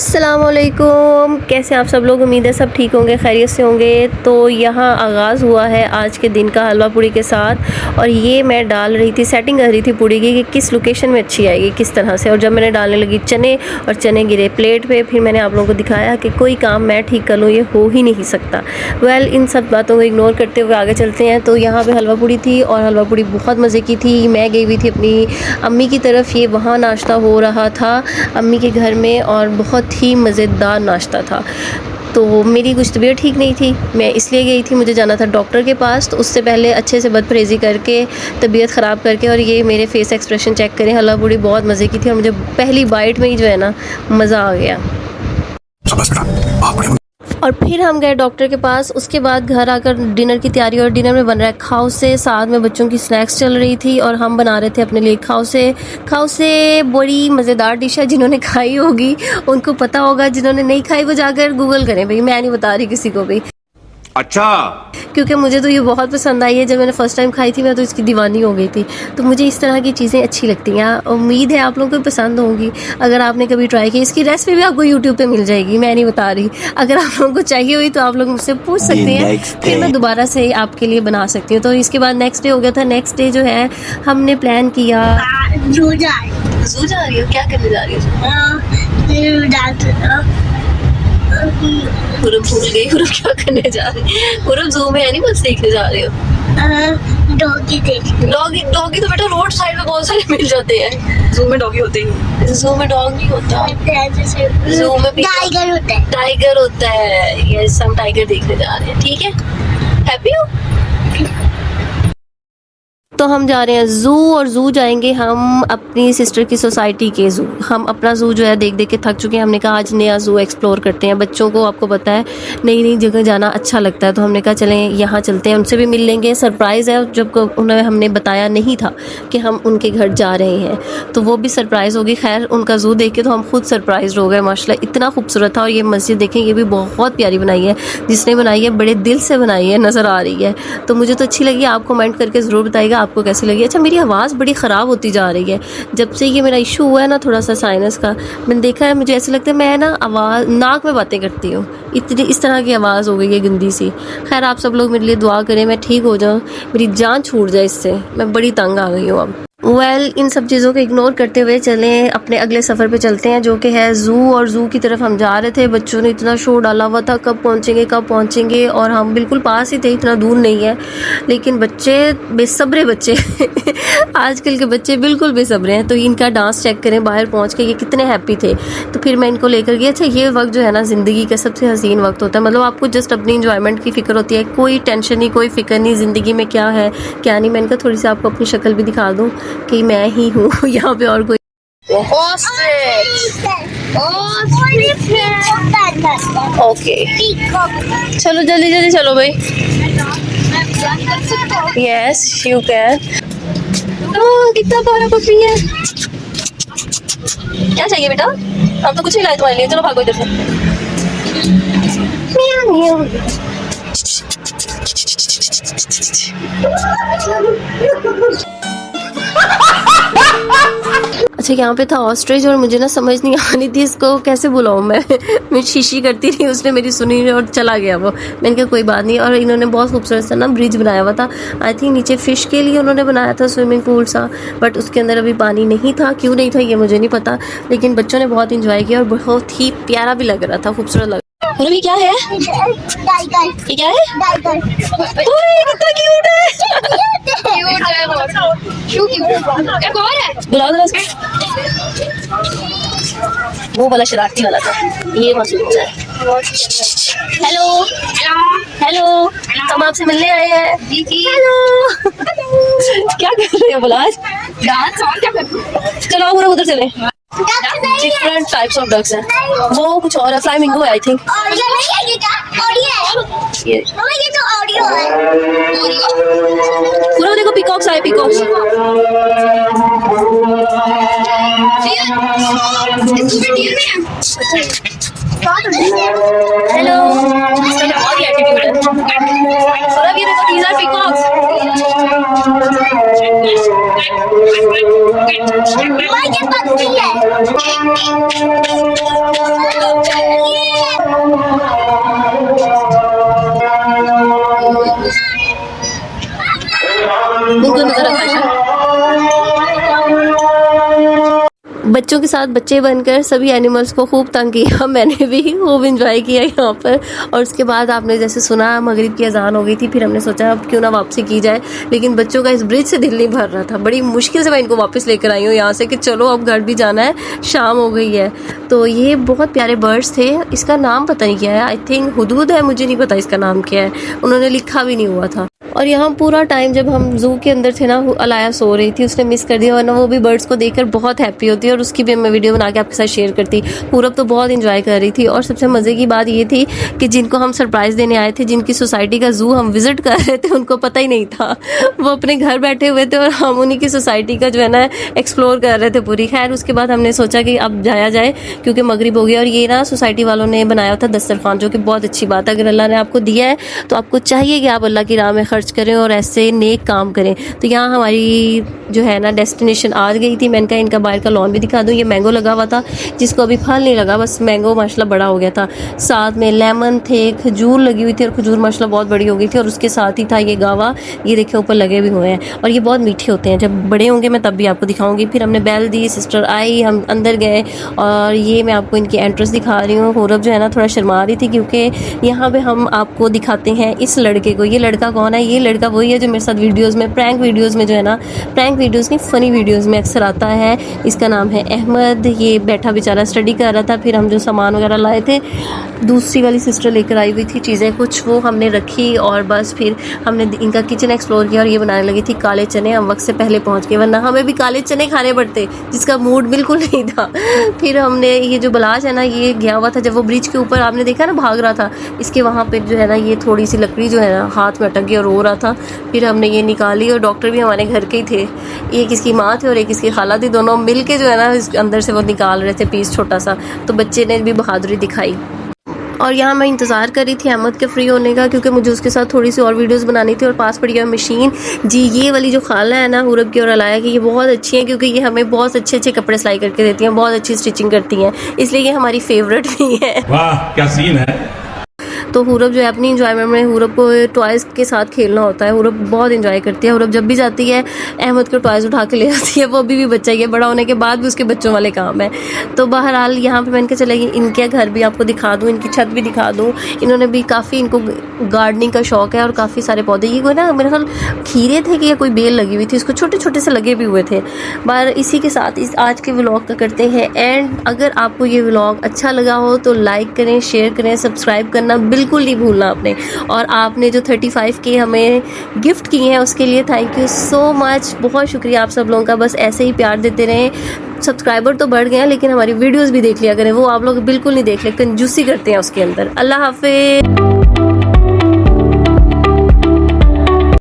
अस्सलामुअलैकुम, कैसे आप सब लोग। उम्मीद है सब ठीक होंगे, खैरियत से होंगे। तो यहाँ आगाज़ हुआ है आज के दिन का हलवा पूड़ी के साथ। और ये मैं डाल रही थी, सेटिंग कर रही थी पूड़ी की कि किस लोकेशन में अच्छी आएगी, किस तरह से। और जब मैंने डालने लगी चने, और चने गिरे प्लेट पे, फिर मैंने आप लोगों को दिखाया कि कोई काम मैं ठीक कर लूँ, ये हो ही नहीं सकता। इन सब बातों को इग्नोर करते हुए आगे चलते हैं। तो यहाँ पर हलवा पूड़ी थी, और हलवा पूड़ी बहुत मज़े की थी। मैं गई हुई थी अपनी अम्मी की तरफ, ये वहाँ नाश्ता हो रहा था अम्मी के घर में, और बहुत ही मज़ेदार नाश्ता था। तो मेरी कुछ तबीयत ठीक नहीं थी, मैं इसलिए गई थी, मुझे जाना था डॉक्टर के पास। तो उससे पहले अच्छे से बदपरहेज़ी करके, तबीयत ख़राब करके, और ये मेरे फेस एक्सप्रेशन चेक करें। हलवा पूड़ी बहुत मज़े की थी, और मुझे पहली बाइट में ही जो है ना मज़ा आ गया। और फिर हम गए डॉक्टर के पास। उसके बाद घर आकर डिनर की तैयारी, और डिनर में बन रहा है खाओ से, साथ में बच्चों की स्नैक्स चल रही थी, और हम बना रहे थे अपने लिए खाओ से। खाओ से बड़ी मज़ेदार डिश है, जिन्होंने खाई होगी उनको पता होगा, जिन्होंने नहीं खाई वो जाकर गूगल करें भाई, मैं नहीं बता रही किसी को भी। अच्छा, क्योंकि मुझे तो ये बहुत पसंद आई है। जब मैंने फ़र्स्ट टाइम खाई थी मैं तो इसकी दीवानी हो गई थी। तो मुझे इस तरह की चीज़ें अच्छी लगती हैं, उम्मीद है आप लोगों को पसंद होंगी। अगर आपने कभी ट्राई की, इसकी रेसिपी भी आपको यूट्यूब पे मिल जाएगी, मैं नहीं बता रही। अगर आप लोगों को चाहिए हुई तो आप लोग मुझसे पूछ सकते हैं, फिर मैं दोबारा से आपके लिए बना सकती हूँ। तो इसके बाद नेक्स्ट डे हो गया था। नेक्स्ट डे जो है हमने प्लान किया, जू जा रही हो, क्या करने जा रही हो? पूरब भूल गई, पूरब क्या करने जा रही है। पूरब जू में है नहीं, बस देखने जा रही हो। डॉगी देख। डॉगी तो बेटा रोड साइड में बहुत सारे मिल जाते हैं। जू में डॉगी होते ही, जू में डॉग नहीं होता, जू में भी टाइगर होता है। टाइगर होता है। यस, हम टाइगर देखने जा रहे हैं। ठीक है, हैप्पी हो। तो हम जा रहे हैं ज़ू, और ज़ू जाएंगे हम अपनी सिस्टर की सोसाइटी के ज़ू। हम अपना ज़ू जो है देख देख के थक चुके हैं। हमने कहा आज नया ज़ू एक्सप्लोर करते हैं। बच्चों को आपको पता है नई नई जगह जाना अच्छा लगता है, तो हमने कहा चलें यहाँ चलते हैं, उनसे भी मिल लेंगे। सरप्राइज़ है, जब उन्हें हमने बताया नहीं था कि हम उनके घर जा रहे हैं, तो वो भी सरप्राइज़ होगी। खैर उनका ज़ू देख के तो हम खुद सरप्राइज हो गए। माशाल्लाह इतना खूबसूरत था। और ये मस्जिद देखें, ये भी बहुत प्यारी बनाई है। जिसने बनाई है बड़े दिल से बनाई है, नज़र आ रही है। तो मुझे तो अच्छी लगी। आप कमेंट करके ज़रूर बताइएगा आपको कैसी लगी। अच्छा, मेरी आवाज़ बड़ी ख़राब होती जा रही है जब से ये मेरा इशू हुआ है ना, थोड़ा सा साइनस का। मैंने देखा है, मुझे ऐसा लगता है मैं ना आवाज़ नाक में बातें करती हूँ, इतनी इस तरह की आवाज़ हो गई है गंदी सी। खैर आप सब लोग मेरे लिए दुआ करें, मैं ठीक हो जाऊँ, मेरी जान छूट जाए इससे। मैं बड़ी तंग आ गई हूँ अब। इन सब चीज़ों को इग्नोर करते हुए चलें अपने अगले सफ़र पे चलते हैं, जो कि है ज़ू। और ज़ू की तरफ हम जा रहे थे। बच्चों ने इतना शोर डाला हुआ था, कब पहुँचेंगे कब पहुँचेंगे, और हम बिल्कुल पास ही थे, इतना दूर नहीं है। लेकिन बच्चे बेसब्रे बच्चे आजकल के बच्चे बिल्कुल बेसब्रे हैं। तो इनका डांस चेक करें, बाहर पहुँच के ये कितने हैप्पी थे। तो फिर मैं इनको लेकर गई। अच्छा, ये वक्त जो है ना ज़िंदगी का सबसे हसीन वक्त होता है। मतलब आपको जस्ट अपनी इंजॉयमेंट की फ़िक्र होती है, कोई टेंशन नहीं, कोई फ़िक्र नहीं ज़िंदगी में क्या है क्या नहीं। मैं इनका थोड़ी सी आपको अपनी शक्ल भी दिखा दूँ कि मैं ही हूँ यहाँ पे, और कोई। ओके, चलो जल्दी जल्दी चलो भाई। Yes you can. कितना प्यारा पपी है। क्या चाहिए बेटा? हम तो कुछ नहीं लाए तुम्हारे लिए, चलो भागो इधर से। म्याऊ म्याऊ। अच्छा, यहाँ पे था ऑस्ट्रिच, और मुझे ना समझ नहीं आ रही थी इसको कैसे बुलाऊँ मैं शीशी करती रही, उसने मेरी सुनी और चला गया वो। मैंने कहा कोई बात नहीं। और इन्होंने बहुत खूबसूरत सा ना ब्रिज बनाया हुआ था। आई थिंक नीचे फ़िश के लिए उन्होंने बनाया था, स्विमिंग पूल सा, बट उसके अंदर अभी पानी नहीं था। क्यों नहीं था ये मुझे नहीं पता, लेकिन बच्चों ने बहुत इंजॉय किया, और बहुत ही प्यारा भी लग रहा था, खूबसूरत लग रहा था। ये क्या है? ये क्या है? कितना क्यूट है। एक और है, बुलाओ जरा उसको। वो वाला शरारती वाला था, ये मसरूम है। हेलो हेलो, हम आपसे मिलने आए हैं। हेलो, क्या कर रहे हो बुलाज? डांस और क्या कर रहे हो? चलो पूरा उधर चले। डिफरेंट टाइप्स ऑफ डक्स हैं, वो कुछ और है, फ्लामिंगो है आई थिंक। ये तो ऑडियो है। पूरा देखो पीकॉक्स आए, पीकॉक्स। हेलो, बहुत ही एटीट्यूड है। पूरा ये देखो, these are peacocks। बच्चों के साथ बच्चे बनकर सभी एनिमल्स को खूब तंग किया, मैंने भी खूब इंजॉय किया यहाँ पर। और उसके बाद आपने जैसे सुना मगरिब की अजान हो गई थी, फिर हमने सोचा अब क्यों ना वापसी की जाए, लेकिन बच्चों का इस ब्रिज से दिल नहीं भर रहा था। बड़ी मुश्किल से मैं इनको वापस लेकर आई हूँ यहाँ से कि चलो अब घर भी जाना है, शाम हो गई है। तो ये बहुत प्यारे बर्ड्स थे, इसका नाम पता नहीं क्या है, आई थिंक हुदूद है, मुझे नहीं पता इसका नाम क्या है, उन्होंने लिखा भी नहीं हुआ था। और यहाँ पूरा टाइम जब हम जू के अंदर थे ना, अलाया सो रही थी, उसने मिस कर दिया, वरना वो भी बर्ड्स को देखकर बहुत हैप्पी होती है और उसकी भी मैं वीडियो बना के आपके साथ शेयर करती। पूरब तो बहुत इंजॉय कर रही थी। और सबसे मज़े की बात ये थी कि जिनको हम सरप्राइज़ देने आए थे, जिनकी सोसाइटी का जू हम विज़िट कर रहे थे, उनको पता ही नहीं था, वो अपने घर बैठे हुए थे और हम उन्हीं की सोसाइटी का जो है ना एक्सप्लोर कर रहे थे पूरी। खैर उसके बाद हमने सोचा कि अब जाया जाए क्योंकि मगरिब हो गया। और ये ना सोसाइटी वालों ने बनाया था दस्तरखान, जो कि बहुत अच्छी बात है। अगर अल्लाह ने आपको दिया है तो आपको चाहिए कि आप अल्लाह की राह में खर्च करें और ऐसे नेक काम करें। तो यहाँ हमारी जो है ना डेस्टिनेशन आ गई थी। मैंने कहा इनका बाहर का लॉन भी दिखा दूँ। ये मैंगो लगा हुआ था जिसको अभी फल नहीं लगा, बस मैंगो माशाल्लाह बड़ा हो गया था। साथ में लेमन थे, खजूर लगी हुई थी और खजूर माशाल्लाह बहुत बड़ी हो गई थी। और उसके साथ ही था ये गावा, ये देखिए ऊपर लगे भी हुए हैं और ये बहुत मीठे होते हैं। जब बड़े होंगे मैं तब भी आपको दिखाऊंगी। फिर हमने बेल दी, सिस्टर आई, हम अंदर गए और ये मैं आपको इनकी एंट्रेंस दिखा रही हूँ। हुरब जो है ना थोड़ा शर्मा रही थी क्योंकि यहाँ पे हम आपको दिखाते हैं इस लड़के को। ये लड़का कौन है? ये लड़का वही है जो मेरे साथ वीडियोस में, प्रैंक वीडियोस में जो है ना, प्रैंक वीडियोस नहीं फ़नी वीडियोस में अक्सर आता है। इसका नाम है अहमद। ये बैठा बेचारा स्टडी कर रहा था। फिर हम जो सामान वगैरह लाए थे, दूसरी वाली सिस्टर लेकर आई हुई थी चीज़ें कुछ, वो हमने रखी और बस फिर हमने इनका किचन एक्सप्लोर किया। और ये बनाने लगी थी काले चने। हम वक्त से पहले पहुँच गए, वरना हमें भी काले चने खाने पड़ते, जिसका मूड बिल्कुल नहीं था। फिर हमने ये जो बलाश है ना, ये गया हुआ था जब वो ब्रिज के ऊपर, आपने देखा ना भाग रहा था, इसके वहाँ पे जो है ना ये थोड़ी सी लकड़ी जो है ना हाथ में अटक गई और रो रहा था। फिर हमने ये निकाली और डॉक्टर भी हमारे घर के ही थे, एक इसकी माँ थे और एक इसकी खाला थी, दोनों मिल के जो है ना इस अंदर से वो निकाल रहे थे पीस छोटा सा। तो बच्चे ने भी बहादुरी दिखाई। और यहाँ मैं इंतज़ार कर रही थी अहमद के फ्री होने का, क्योंकि मुझे उसके साथ थोड़ी सी और वीडियोस बनानी थी। और पास पड़ी है मशीन जी, ये वाली जो खाला है ना हुरब की और अलाया की, ये बहुत अच्छी है क्योंकि ये हमें बहुत अच्छे अच्छे कपड़े सिलाई करके देती हैं, बहुत अच्छी स्टिचिंग करती हैं, इसलिए ये हमारी फेवरेट भी है। वाह क्या सीन है। तो हुरब जो है अपनी इंजॉयमेंट में, हुरब को टॉयज़ के साथ खेलना होता है, हुरब बहुत इंजॉय करती है। हुरब जब भी जाती है अहमद को टॉयज़ उठा के ले जाती है। वो अभी भी बच्चा ही है, बड़ा होने के बाद भी उसके बच्चों वाले काम है। तो बहरहाल यहाँ पे मैंने कहा चलेगी इनके घर भी आपको दिखा दूँ, इनकी छत भी दिखा दूँ। इन्होंने भी काफ़ी, इनको गार्डनिंग का शौक़ है और काफ़ी सारे पौधे, ये कोई ना मेरे ख्याल खीरे थे कि या कोई बेल लगी हुई थी, इसको छोटे छोटे से लगे भी हुए थे। बार इसी के साथ इस आज के व्लॉग का करते हैं एंड। अगर आपको ये व्लॉग अच्छा लगा हो तो लाइक करें, शेयर करें, सब्सक्राइब करना बिल्कुल नहीं भूलना आपने। और आपने जो 35K हमें गिफ्ट किए हैं उसके लिए थैंक यू सो मच, बहुत शुक्रिया आप सब लोगों का। बस ऐसे ही प्यार देते रहें। सब्सक्राइबर तो बढ़ गए हैं लेकिन हमारी वीडियोस भी देख लिया करें, वो आप लोग बिल्कुल नहीं देख लेते, कंजूसी करते हैं उसके अंदर। अल्लाह हाफिज़।